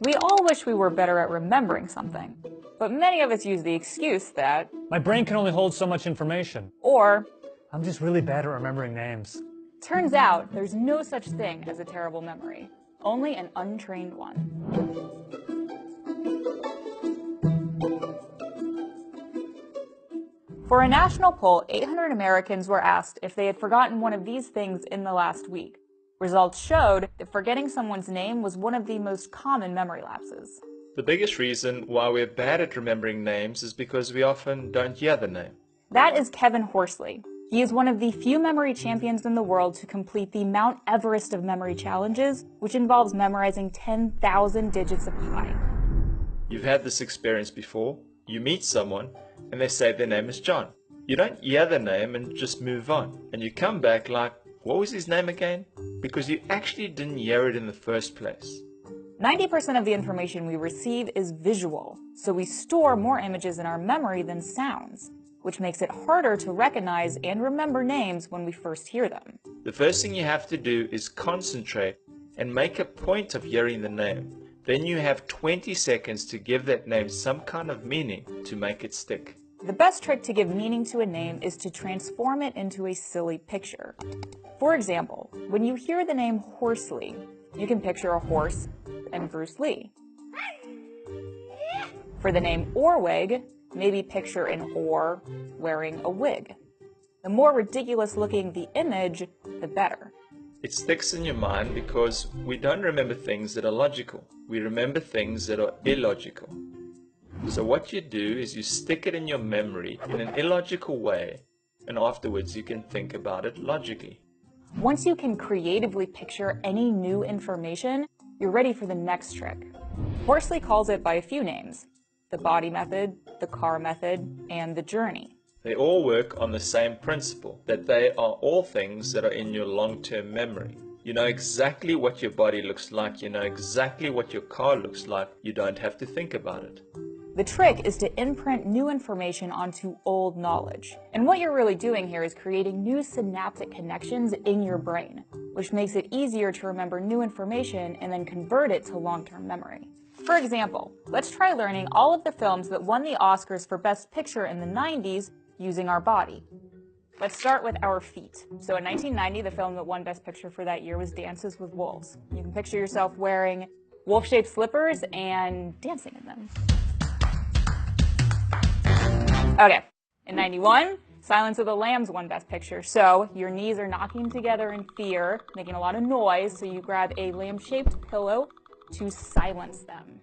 We all wish we were better at remembering something, but many of us use the excuse that, my brain can only hold so much information. Or, I'm just really bad at remembering names. Turns out there's no such thing as a terrible memory, only an untrained one. For a national poll, 800 Americans were asked if they had forgotten one of these things in the last week. Results showed that forgetting someone's name was one of the most common memory lapses. The biggest reason why we're bad at remembering names is because we often don't hear the name. That is Kevin Horsley. He is one of the few memory champions in the world to complete the Mount Everest of memory challenges, which involves memorizing 10,000 digits of pi. You've had this experience before. You meet someone and they say their name is John. You don't hear the name and just move on. And you come back like, what was his name again? Because you actually didn't hear it in the first place. 90% of the information we receive is visual, so we store more images in our memory than sounds, which makes it harder to recognize and remember names when we first hear them. The first thing you have to do is concentrate and make a point of hearing the name. Then you have 20 seconds to give that name some kind of meaning to make it stick. The best trick to give meaning to a name is to transform it into a silly picture. For example, when you hear the name Horsley, you can picture a horse and Bruce Lee. For the name Orwig, maybe picture an oar wearing a wig. The more ridiculous looking the image, the better. It sticks in your mind because we don't remember things that are logical. We remember things that are illogical. So what you do is you stick it in your memory in an illogical way, and afterwards you can think about it logically. Once you can creatively picture any new information, you're ready for the next trick. Horsley calls it by a few names: the body method, the car method, and the journey. They all work on the same principle, that they are all things that are in your long-term memory. You know exactly what your body looks like, you know exactly what your car looks like, you don't have to think about it. The trick is to imprint new information onto old knowledge. And what you're really doing here is creating new synaptic connections in your brain, which makes it easier to remember new information and then convert it to long-term memory. For example, let's try learning all of the films that won the Oscars for Best Picture in the 90s using our body. Let's start with our feet. So in 1990, the film that won Best Picture for that year was Dances with Wolves. You can picture yourself wearing wolf-shaped slippers and dancing in them. Okay, in 91, Silence of the Lambs won Best Picture. So your knees are knocking together in fear, making a lot of noise, so you grab a lamb-shaped pillow to silence them.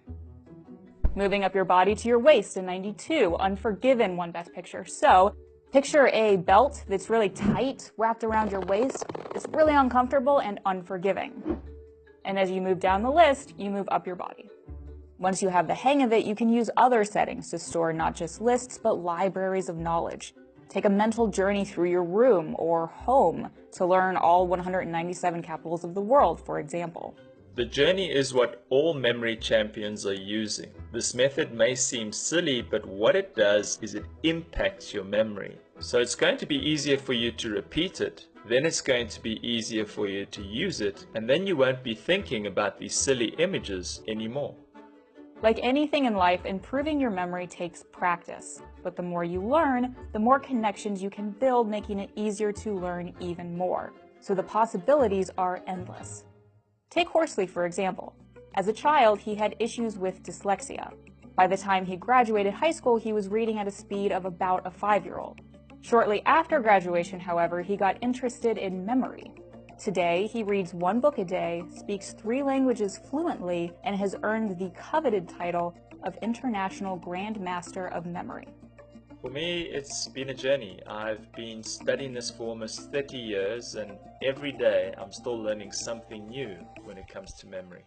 Moving up your body to your waist in 92, Unforgiven won Best Picture. So picture a belt that's really tight wrapped around your waist. It's really uncomfortable and unforgiving. And as you move down the list, you move up your body. Once you have the hang of it, you can use other settings to store not just lists, but libraries of knowledge. Take a mental journey through your room or home to learn all 197 capitals of the world, for example. The journey is what all memory champions are using. This method may seem silly, but what it does is it impacts your memory. So it's going to be easier for you to repeat it, then it's going to be easier for you to use it, and then you won't be thinking about these silly images anymore. Like anything in life, improving your memory takes practice. But the more you learn, the more connections you can build, making it easier to learn even more. So the possibilities are endless. Take Horsley, for example. As a child, he had issues with dyslexia. By the time he graduated high school, he was reading at a speed of about a 5-year-old. Shortly after graduation, however, he got interested in memory. Today, he reads 1 book a day, speaks 3 languages fluently, and has earned the coveted title of International Grand Master of Memory. For me, it's been a journey. I've been studying this for almost 30 years, and every day I'm still learning something new when it comes to memory.